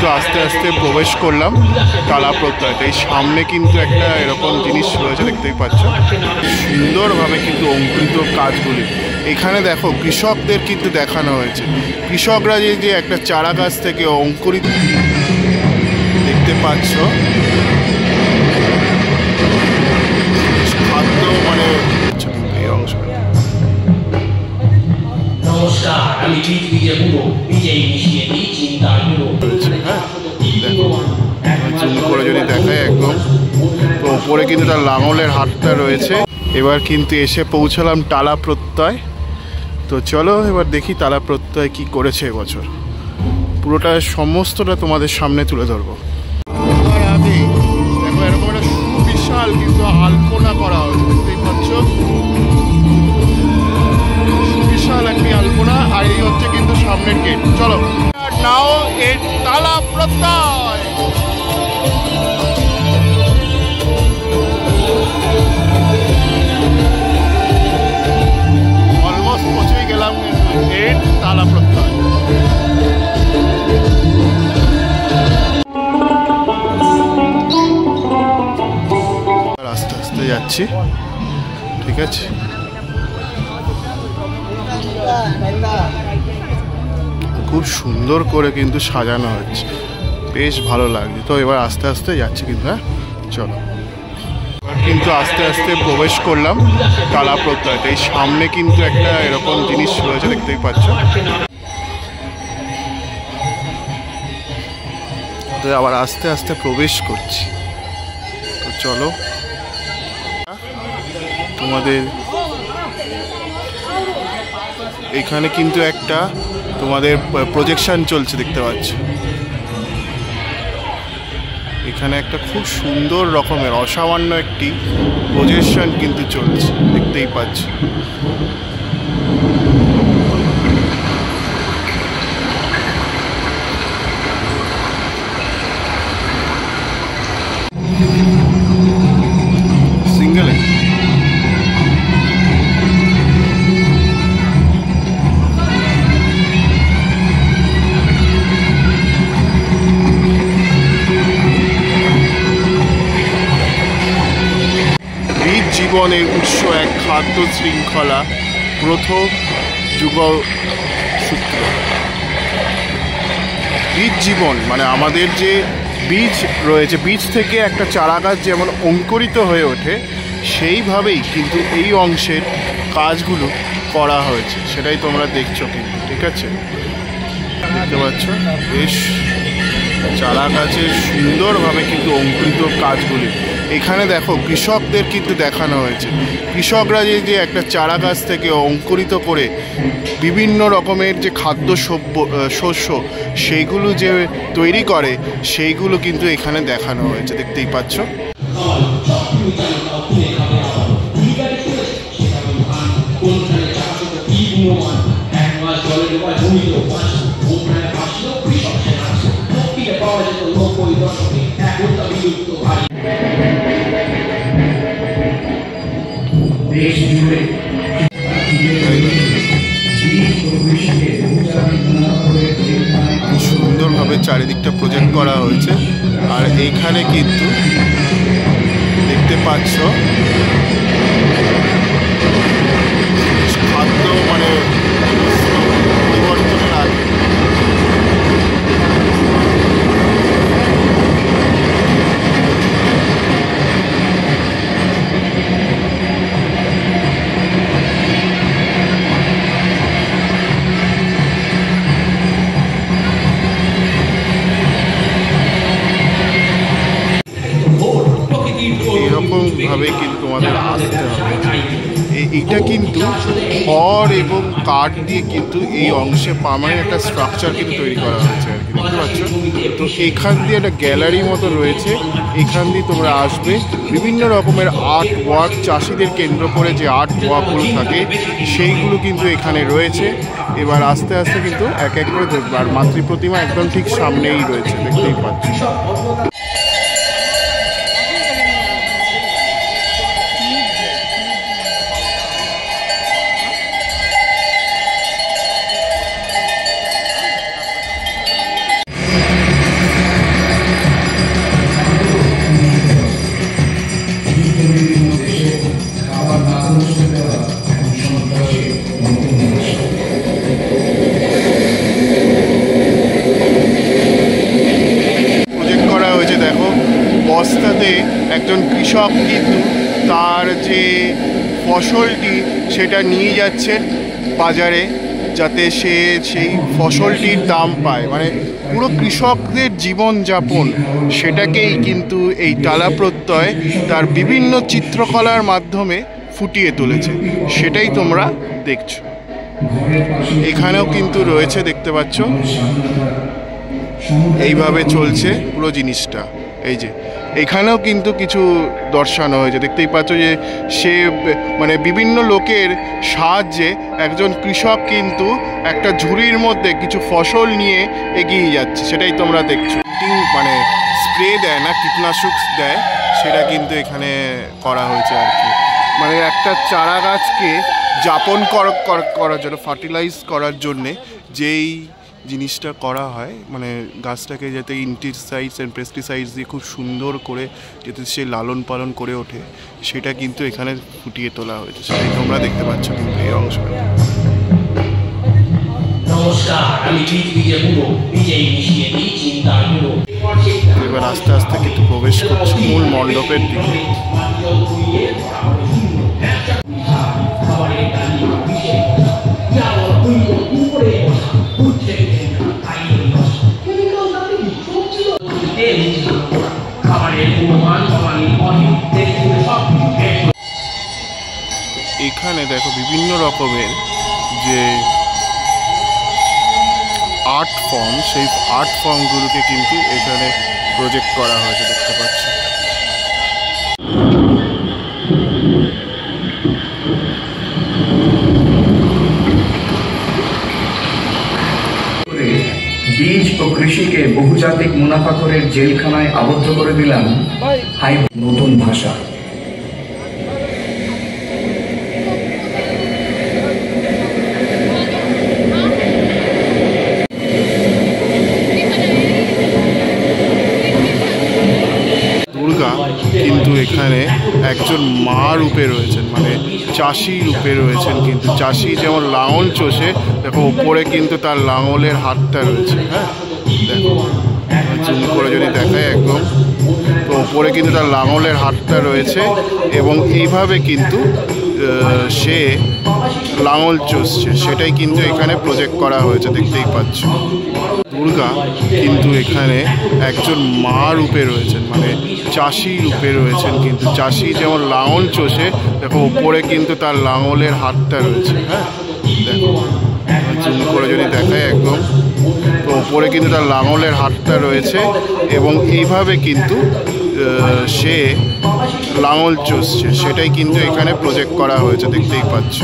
কিন্তু আস্তে আস্তে প্রবেশ করলাম টালা প্রত্যয়টা। এই সামনে কিন্তু একটা এরকম জিনিস রয়েছে, দেখতেই পাচ্ছ, সুন্দরভাবে কিন্তু অঙ্কিত কাজগুলি। এখানে দেখো কৃষকদের কিন্তু দেখানো হয়েছে, কৃষকরা যে একটা চারা গাছ থেকে অঙ্কুরিত, দেখতে পাচ্ছ, খাদ্য মানে এই অংশ। নমস্কার, আমি বিজে বুড়ো, বিজেই মিশিয়ে দিই চিন্তার গুঁড়ো। জুম করে যদি দেখায় একদম, তো ওপরে কিন্তু তার লাঙলের হাতটা রয়েছে। এবার কিন্তু এসে পৌঁছালাম টালা প্রত্যয়। তো চলো এবার দেখি টালা প্রত্যয় কি করেছে এবছর, পুরোটা সমস্তটা তোমাদের সামনে তুলে ধরবো। এবার আগে দেখো এরকম একটা সুবিশাল কিন্তু আলপনা করা হয়েছে, দেখতেই পাচ্ছ, সুবিশাল একটি আলপনা। আর এই হচ্ছে কিন্তু সামনের গেট। চলো নাও এর টালা প্রত্যয়। অলমোস্ট পৌঁছে গেলাম কিন্তু এর টালা প্রত্যয়। আস্তে আস্তে যাচ্ছি, ঠিক আছে। খুব সুন্দর করে কিন্তু সাজানো হচ্ছে, বেশ ভালো লাগছে। তো এবার আস্তে আস্তে যাচ্ছি কিন্তু। হ্যাঁ চলো, এবার কিন্তু আস্তে আস্তে প্রবেশ করলাম টালা প্রত্যয়টা। এই সামনে কিন্তু একটা এরকম জিনিস রয়েছে, দেখতেই পাচ্ছ। তো আবার আস্তে আস্তে প্রবেশ করছি। তো চলো, তোমাদের এখানে কিন্তু একটা তোমাদের প্রজেকশন চলছে, দেখতে পাচ্ছ। এখানে একটা খুব সুন্দর রকমের অসামান্য একটি প্রজেকশন কিন্তু চলছে, দেখতেই পাচ্ছ। সিঙ্গেল জীবনের উৎস এক খাদ্য শৃঙ্খলা প্রথম যুগল সূত্র। বীজ জীবন মানে আমাদের যে বীজ রয়েছে, বীজ থেকে একটা চারা গাছ যেমন অঙ্কুরিত হয়ে ওঠে, সেইভাবেই কিন্তু এই অংশের কাজগুলো করা হয়েছে। সেটাই তোমরা দেখছো কিন্তু, ঠিক আছে, দেখতে পাচ্ছ। বেশ চারা গাছের সুন্দরভাবে কিন্তু অঙ্কুরিত কাজগুলি। এখানে দেখো কৃষকদের কিন্তু দেখানো হয়েছে, কৃষকরা যে একটা চারা গাছ থেকে অঙ্কুরিত করে বিভিন্ন রকমের যে খাদ্য শস্য সেইগুলো যে তৈরি করে, সেইগুলো কিন্তু এখানে দেখানো হয়েছে, দেখতেই পাচ্ছ। সুন্দরভাবে চারিদিকটা প্রজেক্ট করা হয়েছে। আর এইখানে কিন্তু দেখতে পাচ্ছ খাদ্য মানে পরিবর্তনের আগে এইরকমভাবে কিন্তু তোমাদের আসতে হবে। এইটা কিন্তু খড় এবং কাঠ দিয়ে কিন্তু এই অংশে পার্মানেন্ট একটা স্ট্রাকচার কিন্তু তৈরি করা হয়েছে আর কি, দেখতে পাচ্ছ। তো এখান দিয়ে একটা গ্যালারি মতো রয়েছে, এখান দিয়ে তোমরা আসবে। বিভিন্ন রকমের আর্ট ওয়ার্ক, চাষিদের কেন্দ্র করে যে আর্ট ওয়ার্কগুলো থাকে সেইগুলো কিন্তু এখানে রয়েছে। এবার আস্তে আস্তে কিন্তু এক এক করে দেখবে। আর মাতৃ প্রতিমা একদম ঠিক সামনেই রয়েছে, দেখতেই পাচ্ছ। প্রজেক্ট করা হয়েছে। দেখো বস্তাতে একজন কৃষক কিন্তু তার যে ফসলটি সেটা নিয়ে যাচ্ছে বাজারে, যাতে সে সেই ফসলটির দাম পায়। মানে পুরো কৃষকদের জীবনযাপন সেটাকেই কিন্তু এই টালা প্রত্যয় তার বিভিন্ন চিত্রকলার মাধ্যমে ফুটিয়ে তুলেছে, সেটাই তোমরা দেখছো। এখানেও কিন্তু রয়েছে, দেখতে পাচ্ছ এইভাবে চলছে পুরো জিনিসটা। এই যে এখানেও কিন্তু কিছু দর্শানো হয়েছে, দেখতেই পাচ্ছ যে সে মানে বিভিন্ন লোকের সাহায্যে একজন কৃষক কিন্তু একটা ঝুড়ির মধ্যে কিছু ফসল নিয়ে এগিয়ে যাচ্ছে, সেটাই তোমরা দেখছো। মানে স্প্রে দেয় না, কীটনাশক দেয়, সেটা কিন্তু এখানে করা হয়েছে আর কি। মানে একটা চারা গাছকে যাপন করার জন্য, ফার্টিলাইজ করার জন্যে যেই জিনিসটা করা হয়, মানে গাছটাকে যাতে ইনসেক্টিসাইডস অ্যান্ড পেস্টিসাইডস দিয়ে খুব সুন্দর করে যাতে সে লালন পালন করে ওঠে, সেটা কিন্তু এখানে ফুটিয়ে তোলা হয়েছে, সেটাই তোমরা দেখতে পাচ্ছ কিন্তু এই অংশটা। নমস্কার, আমি বিজয় মিশিয়ে দিই চিন্তার গুলো। এবার আস্তে আস্তে কিন্তু প্রবেশ করছে মূল মণ্ডপের দিকে। এখানে দেখো বিভিন্ন রকমের যে আর্ট ফর্ম, সেই আর্ট ফর্মগুলোকে কিন্তু এখানে প্রজেক্ট করা হয়েছে, দেখতে পাচ্ছ। বীজ ও কৃষিকে বহুজাতিক মুনাফাখোরের জেলখানায় আবদ্ধ করে দিলাম নতুন ভাষা। দুর্গা কিন্তু এখানে একজন মা রূপে রয়েছেন, মানে চাষি রূপে রয়েছেন। কিন্তু চাষি যেমন লাঙল চষে, দেখো ওপরে কিন্তু তার লাঙলের হাতটা রয়েছে। হ্যাঁ দেখো, জুম করে যদি দেখায় একদম, তো ওপরে কিন্তু তার লাঙলের হাতটা রয়েছে এবং এইভাবে কিন্তু সে লাঙল চষছে, সেটাই কিন্তু এখানে প্রজেক্ট করা হয়েছে, দেখতেই পাচ্ছ। দুর্গা কিন্তু এখানে একজন মা রূপে রয়েছেন, মানে চাষি রূপে রয়েছেন। কিন্তু চাষি যেমন লাঙল চষে, দেখো ওপরে কিন্তু তার লাঙলের হাতটা রয়েছে। হ্যাঁ দেখো, জুম করে যদি দেখায় একদম, তো ওপরে কিন্তু তার লাঙলের হাতটা রয়েছে এবং এইভাবে কিন্তু সে লাঙল চষছে, সেটাই কিন্তু এখানে প্রজেক্ট করা হয়েছে, দেখতেই পাচ্ছ।